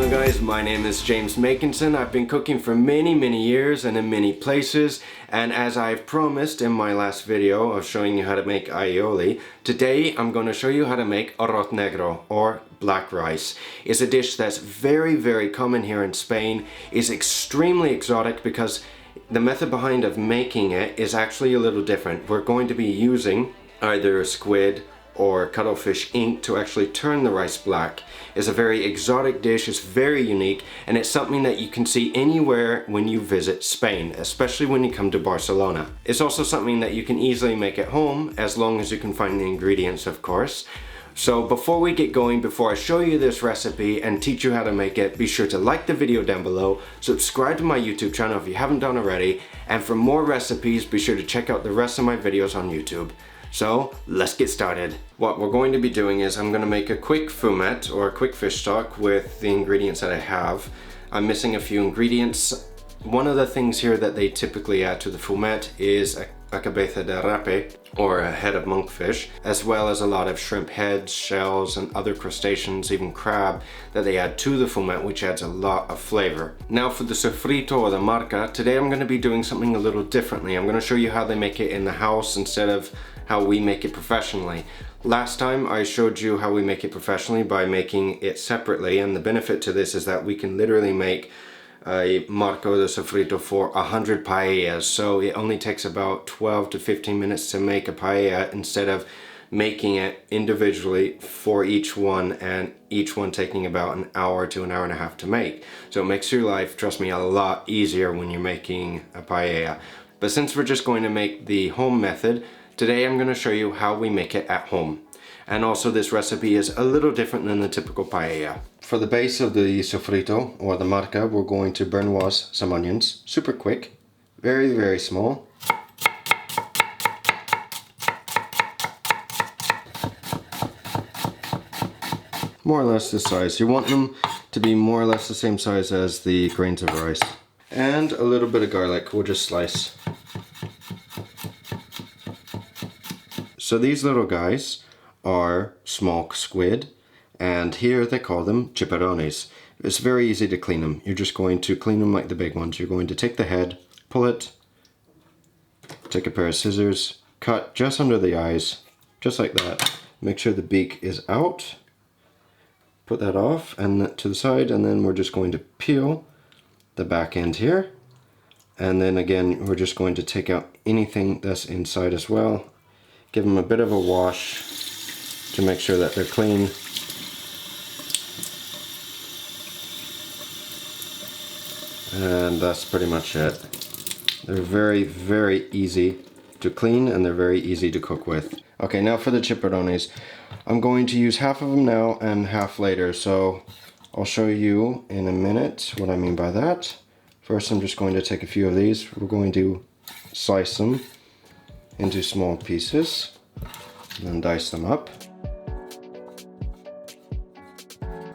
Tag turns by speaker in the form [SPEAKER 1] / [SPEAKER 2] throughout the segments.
[SPEAKER 1] on guys, my name is James Makinson. I've been cooking for many years and in many places, and as I've promised in my last video of showing you how to make AIOLI, today I'm going to show you how to make Arroz Negro or black rice. It's a dish that's very common here in Spain. It's extremely exotic because the method behind of making it is actually a little different. We're going to be using either squid or cuttlefish ink to actually turn the rice black. It's a very exotic dish, it's very unique, and it's something that you can see anywhere when you visit Spain, especially when you come to Barcelona. It's also something that you can easily make at home, as long as you can find the ingredients, of course. So before we get going, before I show you this recipe and teach you how to make it, be sure to like the video down below, subscribe to my YouTube channel if you haven't done already, and for more recipes, be sure to check out the rest of my videos on YouTube. So let's get started. What we're going to be doing is I'm going to make a quick fumet or a quick fish stock with the ingredients that I have. I'm missing a few ingredients. One of the things here that they typically add to the fumet is a cabeza de rape, or a head of monkfish, as well as a lot of shrimp heads, shells, and other crustaceans, even crab, that they add to the fumet, which adds a lot of flavor. Now for the sofrito or the marca, today I'm going to be doing something a little differently. I'm going to show you how they make it in the house instead of how we make it professionally. Last time I showed you how we make it professionally by making it separately, and the benefit to this is that we can literally make a marco de sofrito for 100 paellas, so it only takes about 12 to 15 minutes to make a paella instead of making it individually for each one, and each one taking about an hour to an hour and a half to make. So it makes your life, trust me, a lot easier when you're making a paella. But since we're just going to make the home method, today I'm going to show you how we make it at home. And also this recipe is a little different than the typical paella. For the base of the sofrito or the marca, we're going to brunoise some onions, super quick, very small. More or less this size. You want them to be more or less the same size as the grains of rice. And a little bit of garlic, we'll just slice. So these little guys are small squid, and here they call them chipirrones. It's very easy to clean them. You're just going to clean them like the big ones. You're going to take the head, pull it, take a pair of scissors, cut just under the eyes, just like that. Make sure the beak is out. Put that off and to the side, and then we're just going to peel the back end here. And then again, we're just going to take out anything that's inside as well. Give them a bit of a wash to make sure that they're clean. And that's pretty much it. They're very easy to clean, and they're very easy to cook with. Okay, now for the chipirrones. I'm going to use half of them now and half later, so I'll show you in a minute what I mean by that. First, I'm just going to take a few of these. We're going to slice them into small pieces and then dice them up.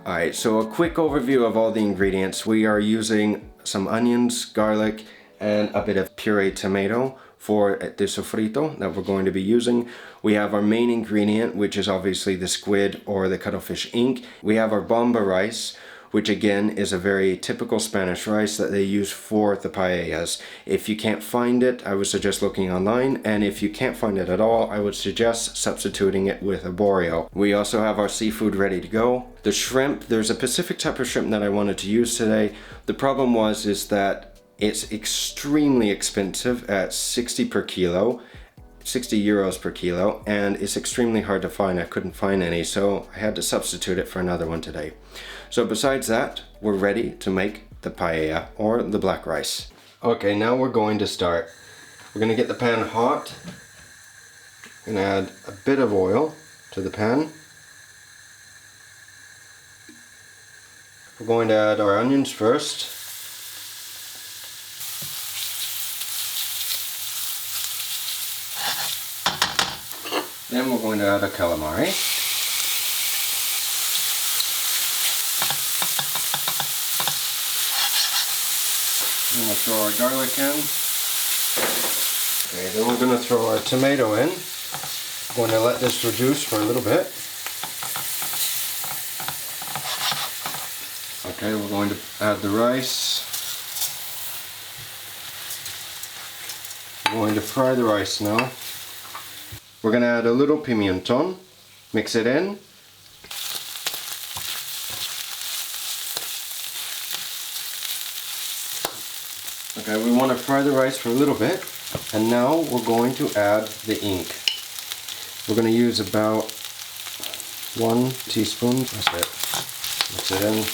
[SPEAKER 1] Alright, so a quick overview of all the ingredients. We are using some onions, garlic, and a bit of pureed tomato for the sofrito that we're going to be using. We have our main ingredient, which is obviously the squid or the cuttlefish ink. We have our bomba rice, which again is a very typical Spanish rice that they use for the paellas. If you can't find it, I would suggest looking online, and if you can't find it at all, I would suggest substituting it with a borio. We also have our seafood ready to go. The shrimp, there's a Pacific type of shrimp that I wanted to use today. The problem is that it's extremely expensive at 60 per kilo. 60 euros per kilo, and it's extremely hard to find. I couldn't find any, so I had to substitute it for another one today. So besides that, we're ready to make the paella or the black rice. Okay, now we're going to start. We're going to get the pan hot. We're going to add a bit of oil to the pan. We're going to add our onions first. Then we're going to add a calamari. Then we'll throw our garlic in. Okay, then we're going to throw our tomato in. I'm going to let this reduce for a little bit. Okay, we're going to add the rice. We're going to fry the rice now. We're going to add a little pimienton, mix it in. Okay, we want to fry the rice for a little bit, and now we're going to add the ink. We're going to use about 1 teaspoon, that's it. Mix it in.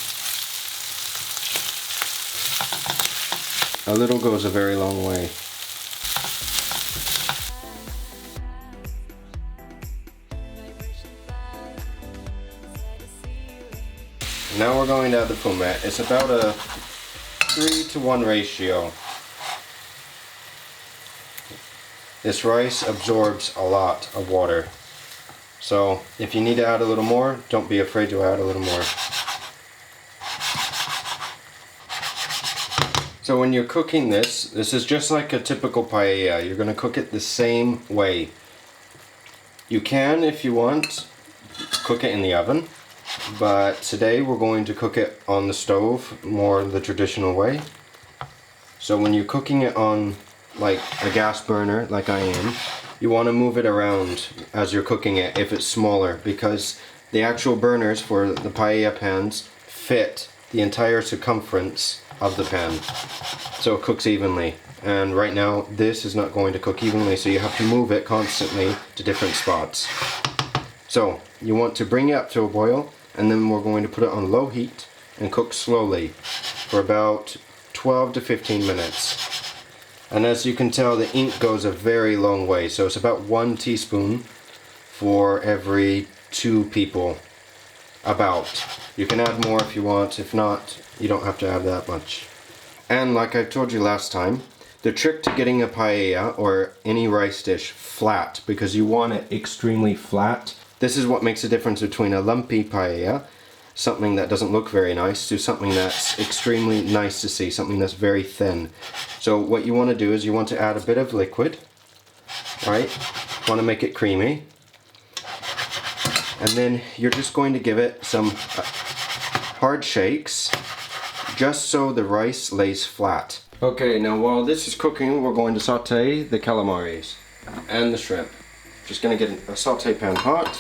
[SPEAKER 1] A little goes a very long way. Now we're going to add the fumet. It's about a 3-to-1 ratio. This rice absorbs a lot of water. So if you need to add a little more, don't be afraid to add a little more. So when you're cooking this is just like a typical paella. You're going to cook it the same way. You can, if you want, cook it in the oven. But today we're going to cook it on the stove, more the traditional way. So when you're cooking it on like a gas burner, like I am, you want to move it around as you're cooking it if it's smaller, because the actual burners for the paella pans fit the entire circumference of the pan, so it cooks evenly. And right now this is not going to cook evenly, so you have to move it constantly to different spots. So you want to bring it up to a boil, and then we're going to put it on low heat and cook slowly for about 12 to 15 minutes. And as you can tell, the ink goes a very long way, so it's about 1 teaspoon for every 2 people. About. You can add more if you want, if not, you don't have to add that much. And like I told you last time, the trick to getting a paella or any rice dish flat, because you want it extremely flat. This is what makes the difference between a lumpy paella, something that doesn't look very nice, to something that's extremely nice to see, something that's very thin. So what you want to do is you want to add a bit of liquid, right? You want to make it creamy. And then you're just going to give it some hard shakes, just so the rice lays flat. Okay, now while this is cooking, we're going to saute the calamaris and the shrimp. Just going to get a saute pan hot.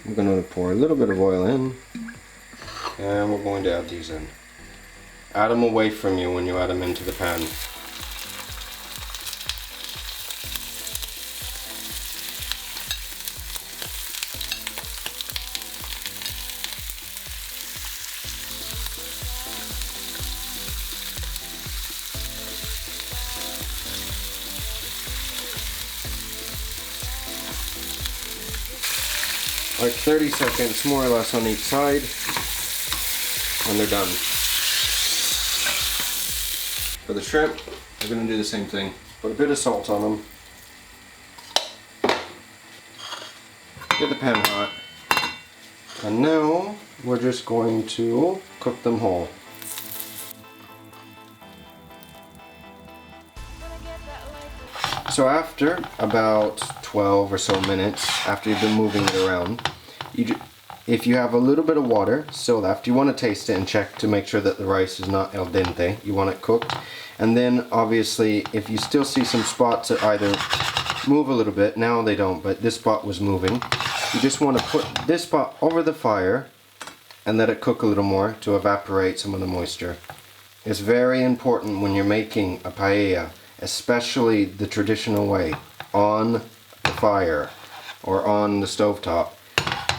[SPEAKER 1] I'm going to pour a little bit of oil in, and we're going to add these in. Add them away from you when you add them into the pan. Like 30 seconds more or less on each side, and they're done. For the shrimp, we're going to do the same thing. Put a bit of salt on them. Get the pan hot. And now we're just going to cook them whole. So after about 12 or so minutes, after you've been moving it around, if you have a little bit of water still left, you want to taste it and check to make sure that the rice is not al dente. You want it cooked. And then obviously if you still see some spots that either move a little bit, now they don't, but this spot was moving, you just want to put this spot over the fire and let it cook a little more to evaporate some of the moisture. It's very important when you're making a paella, especially the traditional way, on the fire or on the stovetop,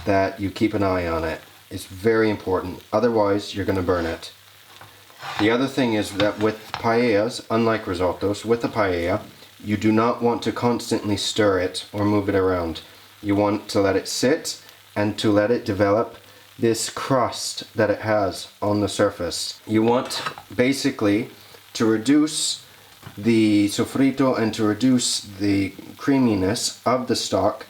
[SPEAKER 1] that you keep an eye on it. It's very important, otherwise you're going to burn it. The other thing is that with paellas, unlike risottos, with a paella, you do not want to constantly stir it or move it around. You want to let it sit and to let it develop this crust that it has on the surface. You want basically to reduce the sofrito and to reduce the creaminess of the stock,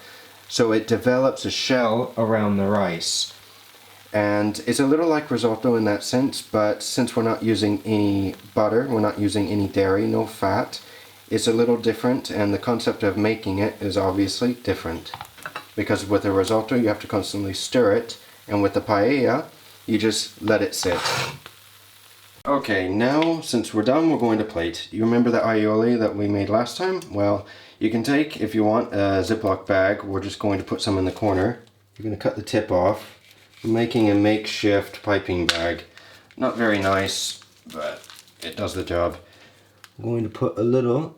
[SPEAKER 1] so it develops a shell around the rice. And it's a little like risotto in that sense, but since we're not using any butter, we're not using any dairy, no fat, it's a little different, and the concept of making it is obviously different. Because with a risotto you have to constantly stir it, and with the paella you just let it sit. Okay, now since we're done, we're going to plate. You remember the aioli that we made last time? Well, you can take, if you want, a Ziploc bag. We're just going to put some in the corner. You're going to cut the tip off. I'm making a makeshift piping bag. Not very nice, but it does the job. I'm going to put a little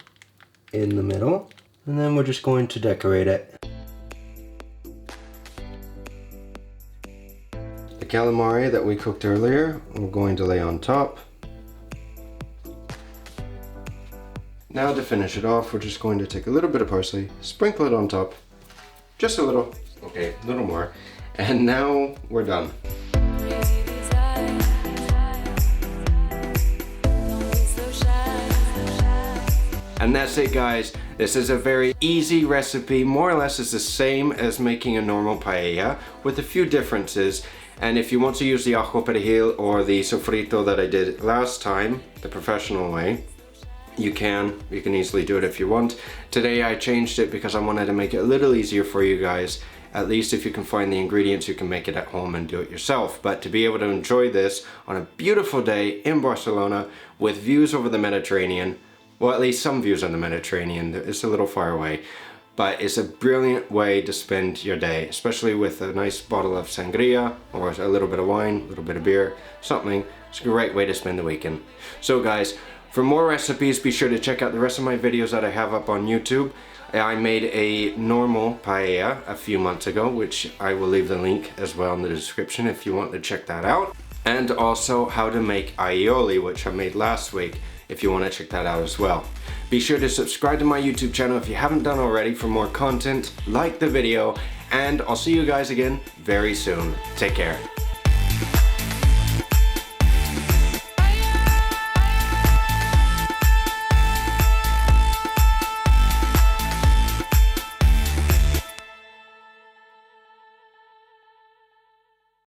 [SPEAKER 1] in the middle, and then we're just going to decorate it. The calamari that we cooked earlier, we're going to lay on top. Now to finish it off, we're just going to take a little bit of parsley, sprinkle it on top, just a little, okay, a little more, and now we're done. And that's it, guys. This is a very easy recipe. More or less it's the same as making a normal paella with a few differences. And if you want to use the ajo perejil or the sofrito that I did last time, the professional way, you can easily do it if you want. Today I changed it because I wanted to make it a little easier for you guys. At least if you can find the ingredients, you can make it at home and do it yourself. But to be able to enjoy this on a beautiful day in Barcelona with views over the Mediterranean, well, at least some views on the Mediterranean. It's a little far away, but it's a brilliant way to spend your day, especially with a nice bottle of sangria or a little bit of wine, a little bit of beer, something. It's a great way to spend the weekend. So guys, for more recipes, be sure to check out the rest of my videos that I have up on YouTube. I made a normal paella a few months ago, which I will leave the link as well in the description if you want to check that out. And also how to make aioli, which I made last week, if you want to check that out as well. Be sure to subscribe to my YouTube channel if you haven't done already for more content, like the video, and I'll see you guys again very soon. Take care.